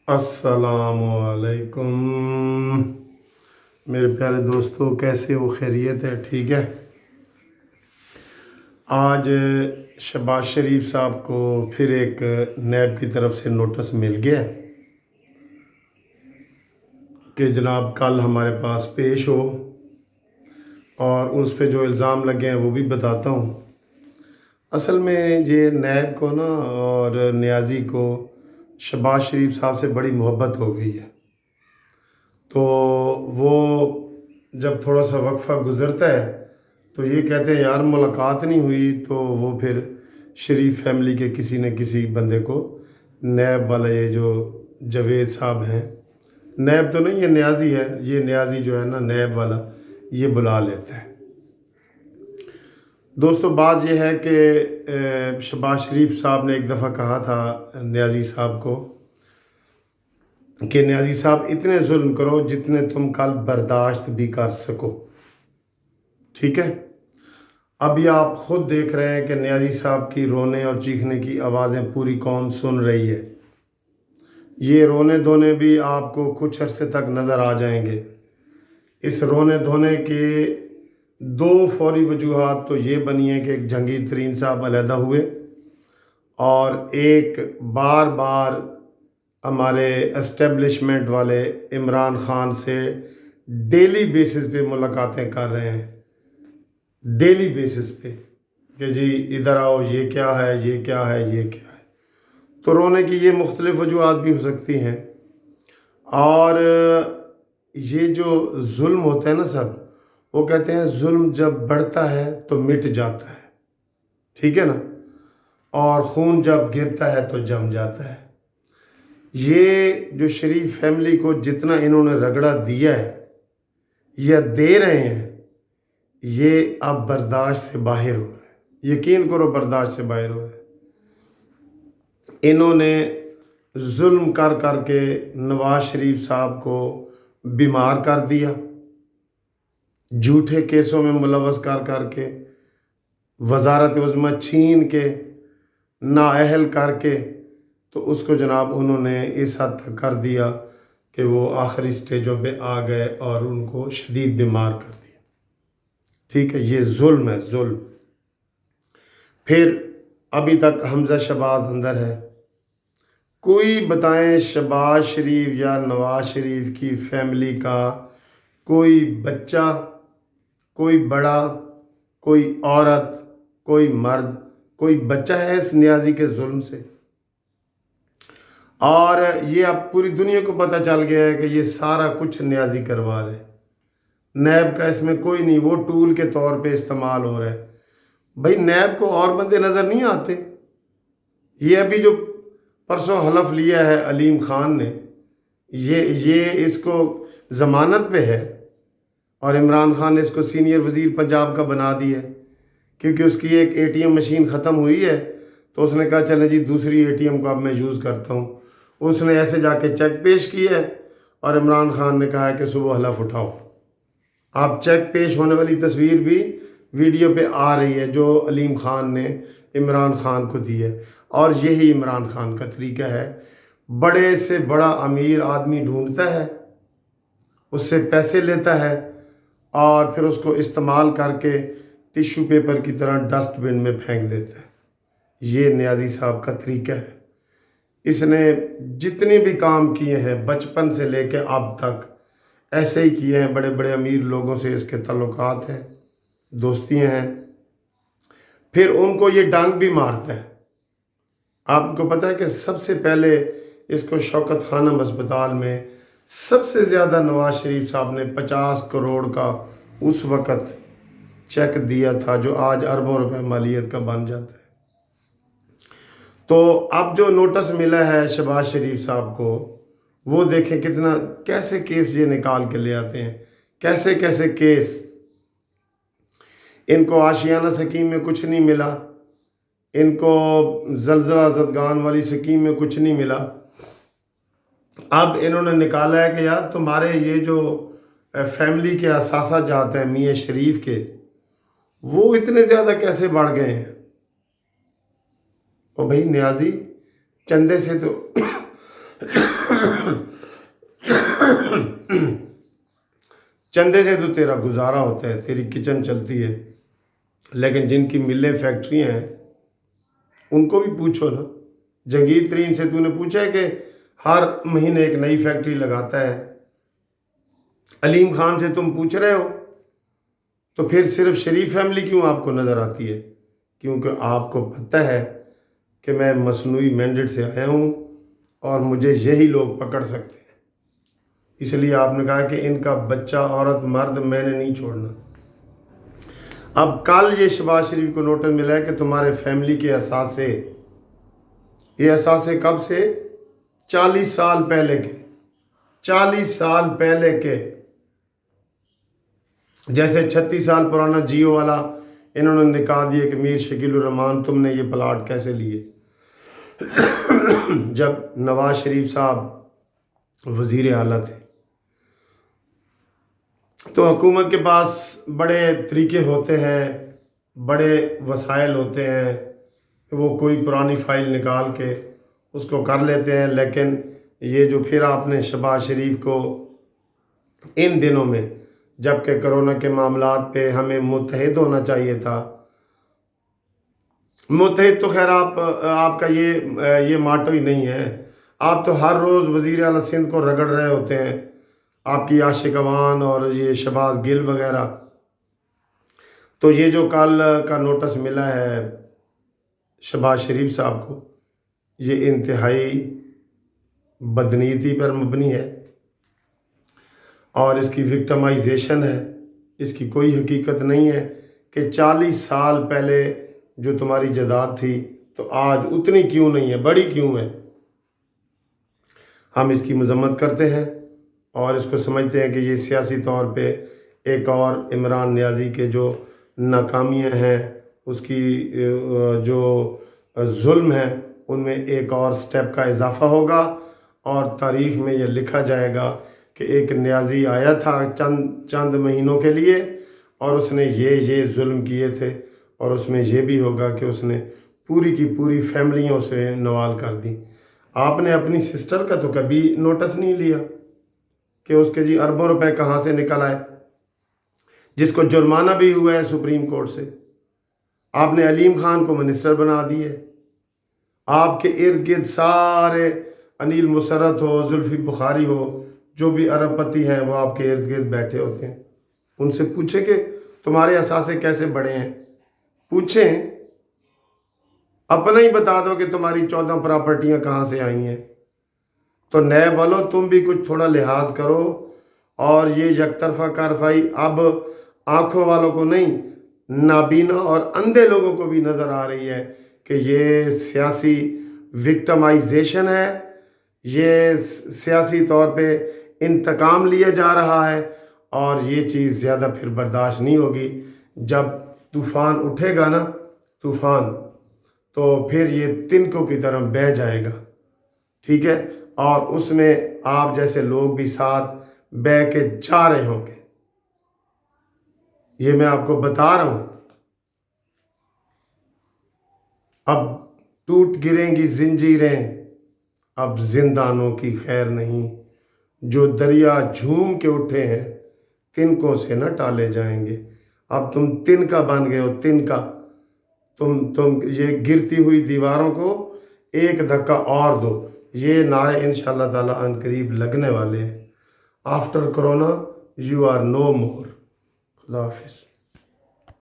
अस्सलामुअलैकुम मेरे प्यारे दोस्तों, कैसे हो? खैरियत है? ठीक है। आज शहबाज शरीफ साहब को फिर एक नैब की तरफ से नोटिस मिल गया कि जनाब कल हमारे पास पेश हो, और उस पे जो इल्ज़ाम लगे हैं वो भी बताता हूँ। असल में ये नैब को ना और नियाज़ी को शहबाज शरीफ साहब से बड़ी मोहब्बत हो गई है। तो वो जब थोड़ा सा वक्फ़ा गुज़रता है तो ये कहते हैं यार मुलाकात नहीं हुई, तो वो फिर शरीफ फैमिली के किसी न किसी बंदे को, नैब वाला ये जो जवेद साहब हैं, नैब तो नहीं, ये नियाज़ी है, ये नियाज़ी जो है ना नैब वाला, ये बुला लेता है। दोस्तों बात यह है कि शहबाज शरीफ साहब ने एक दफ़ा कहा था नियाज़ी साहब को कि नियाज़ी साहब इतने जुल्म करो जितने तुम कल बर्दाश्त भी कर सको। ठीक है। अभी आप खुद देख रहे हैं कि नियाज़ी साहब की रोने और चीखने की आवाज़ें पूरी कौम सुन रही है। ये रोने धोने भी आपको कुछ अरसे तक नज़र आ जाएंगे। इस रोने धोने के दो फौरी वजूहात तो ये बनी है कि एक जहांगीर तरीन साहब अलहदा हुए, और एक बार बार हमारे एस्टेब्लिशमेंट वाले इमरान खान से डेली बेसिस पे मुलाकातें कर रहे हैं, डेली बेसिस पे, कि जी इधर आओ, ये क्या है, ये क्या है, ये क्या है। तो रोने की ये मुख्तलिफ वजूहात भी हो सकती हैं। और ये जो जुल्म होता है ना सब, वो कहते हैं जुल्म जब बढ़ता है तो मिट जाता है, ठीक है ना, और खून जब गिरता है तो जम जाता है। ये जो शरीफ फैमिली को जितना इन्होंने रगड़ा दिया है या दे रहे हैं, ये अब बर्दाश्त से बाहर हो रहा है। यकीन करो बर्दाश्त से बाहर हो रहा है। इन्होंने जुल्म कर कर के नवाज शरीफ साहब को बीमार कर दिया, झूठे केसों में मुलवस कर कर के, वजारत उज़्मा छीन के, नाअहल करके, तो उसको जनाब उन्होंने इस हद तक कर दिया कि वो आखिरी स्टेजों पे आ गए और उनको शदीद बीमार कर दिया। ठीक है, ये जुल्म है, जुल्म। फिर अभी तक हमजा शहबाज अंदर है। कोई बताएं शहबाज शरीफ या नवाज शरीफ की फैमिली का कोई बच्चा, कोई बड़ा, कोई औरत, कोई मर्द, कोई बच्चा है इस नियाज़ी के जुल्म से? और ये अब पूरी दुनिया को पता चल गया है कि ये सारा कुछ नियाज़ी करवा रहे। नैब का इसमें कोई नहीं, वो टूल के तौर पे इस्तेमाल हो रहा है। भाई नैब को और बंदे नज़र नहीं आते? ये अभी जो परसों हलफ लिया है अलीम खान ने, ये इसको ज़मानत पे है, और इमरान खान ने इसको सीनियर वज़ीर पंजाब का बना दिया है, क्योंकि उसकी एक एटीएम मशीन ख़त्म हुई है, तो उसने कहा चलें जी दूसरी एटीएम को अब मैं यूज़ करता हूँ। उसने ऐसे जाके चेक पेश किया है, और इमरान खान ने कहा है कि सुबह हलफ उठाओ। आप चेक पेश होने वाली तस्वीर भी वीडियो पे आ रही है जो अलीम खान ने इमरान खान को दी है। और यही इमरान खान का तरीका है। बड़े से बड़ा अमीर आदमी ढूंढता है, उससे पैसे लेता है, और फिर उसको इस्तेमाल करके टिश्यू पेपर की तरह डस्टबिन में फेंक देता है। ये नियाज़ी साहब का तरीका है। इसने जितने भी काम किए हैं बचपन से लेके अब तक ऐसे ही किए हैं। बड़े बड़े अमीर लोगों से इसके ताल्लुकात हैं, दोस्तियाँ हैं। फिर उनको ये डांग भी मारता है। आपको पता है कि सबसे पहले इसको शौकत खानम अस्पताल में सबसे ज़्यादा नवाज शरीफ साहब ने 50 करोड़ का उस वक़्त चेक दिया था, जो आज अरबों रुपए मालियत का बन जाता है। तो अब जो नोटिस मिला है शहबाज शरीफ साहब को, वो देखें कितना, कैसे केस ये निकाल के ले आते हैं, कैसे कैसे केस। इनको आशियाना स्कीम में कुछ नहीं मिला, इनको जलजला जदगान वाली स्कीम में कुछ नहीं मिला। अब इन्होंने निकाला है कि यार तुम्हारे ये जो फैमिली के असासा जाते हैं मियाँ शरीफ के, वो इतने ज़्यादा कैसे बढ़ गए हैं। और भाई नियाज़ी चंदे से तो چندے سے تو تیرا گزارا ہوتا ہے، تیری کچن چلتی ہے، لیکن جن کی ملیں فیکٹریاں ہیں ان کو بھی پوچھو نا۔ جہانگیر ترین سے تو نے پوچھا ہے کہ ہر مہینے ایک نئی فیکٹری لگاتا ہے؟ علیم خان سے تم پوچھ رہے ہو؟ تو پھر صرف شریف فیملی کیوں آپ کو نظر آتی ہے؟ کیونکہ آپ کو پتہ ہے کہ میں مصنوعی مینڈیٹ سے آیا ہوں اور مجھے یہی لوگ پکڑ سکتے ہیں، اس لیے آپ نے کہا کہ ان کا بچہ، عورت، مرد میں نے نہیں چھوڑنا۔ اب کل یہ شہباز شریف کو نوٹس ملا ہے کہ تمہارے فیملی کے اثاثے، یہ اثاثے کب سے؟ 40 سال پہلے کے، 40 سال پہلے کے، جیسے 36 سال پرانا جیو والا انہوں نے نکال دیا کہ میر شکیل الرحمان تم نے یہ پلاٹ کیسے لیے، جب نواز شریف صاحب وزیر اعلیٰ تھے۔ تو حکومت کے پاس بڑے طریقے ہوتے ہیں، بڑے وسائل ہوتے ہیں، وہ کوئی پرانی فائل نکال کے اس کو کر لیتے ہیں، لیکن یہ جو پھر آپ نے شہباز شریف کو ان دنوں میں، جبکہ کرونا کے معاملات پہ ہمیں متحد ہونا چاہیے تھا، متحد تو خیر آپ کا یہ ماٹو ہی نہیں ہے، آپ تو ہر روز وزیر اعلیٰ سندھ کو رگڑ رہے ہوتے ہیں، آپ کی عاشق عوان اور یہ شہباز گل وغیرہ۔ تو یہ جو کل کا نوٹس ملا ہے شہباز شریف صاحب کو، یہ انتہائی بدنیتی پر مبنی ہے اور اس کی وکٹمائزیشن ہے، اس کی کوئی حقیقت نہیں ہے کہ 40 سال پہلے جو تمہاری جائیداد تھی تو آج اتنی کیوں نہیں ہے، بڑی کیوں ہے۔ ہم اس کی مذمت کرتے ہیں اور اس کو سمجھتے ہیں کہ یہ سیاسی طور پہ ایک اور عمران نیازی کے جو ناکامیاں ہیں، اس کی جو ظلم ہے، ان میں ایک اور سٹیپ کا اضافہ ہوگا اور تاریخ میں یہ لکھا جائے گا کہ ایک نیازی آیا تھا چند مہینوں کے لیے اور اس نے یہ ظلم کیے تھے، اور اس میں یہ بھی ہوگا کہ اس نے پوری کی پوری فیملیوں سے نوال کر دی۔ آپ نے اپنی سسٹر کا تو کبھی نوٹس نہیں لیا کہ اس کے اربوں روپے کہاں سے نکل آئے، جس کو جرمانہ بھی ہوا ہے سپریم کورٹ سے۔ آپ نے علیم خان کو منسٹر بنا دیے، آپ کے ارد گرد سارے انیل مسرت ہو، زلفی بخاری ہو، جو بھی ارب پتی ہیں وہ آپ کے ارد گرد بیٹھے ہوتے ہیں۔ ان سے پوچھیں کہ تمہارے اثاثے کیسے بڑھے ہیں، پوچھیں، اپنا ہی بتا دو کہ تمہاری 14 پراپرٹیاں کہاں سے آئی ہیں۔ تو نیب والو تم بھی کچھ تھوڑا لحاظ کرو، اور یہ یک طرفہ کارروائی اب آنکھوں والوں کو نہیں، نابینا اور اندھے لوگوں کو بھی نظر آ رہی ہے کہ یہ سیاسی وکٹمائزیشن ہے، یہ سیاسی طور پہ انتقام لیا جا رہا ہے، اور یہ چیز زیادہ پھر برداشت نہیں ہوگی۔ جب طوفان اٹھے گا نا، طوفان، تو پھر یہ تنکوں کی طرح بہہ جائے گا، ٹھیک ہے، اور اس میں آپ جیسے لوگ بھی ساتھ بہہ کے جا رہے ہوں گے، یہ میں آپ کو بتا رہا ہوں۔ اب ٹوٹ گریں گی زنجیریں، اب زندانوں کی خیر نہیں، جو دریا جھوم کے اٹھے ہیں تنکوں سے نہ ٹالے جائیں گے۔ اب تم تنکا بن گئے ہو، تنکا، تم یہ گرتی ہوئی دیواروں کو ایک دھکا اور دو۔ یہ نعرے انشاءاللہ تعالیٰ ان قریب لگنے والے ہیں۔ آفٹر کرونا یو آر نو مور۔ خدا حافظ۔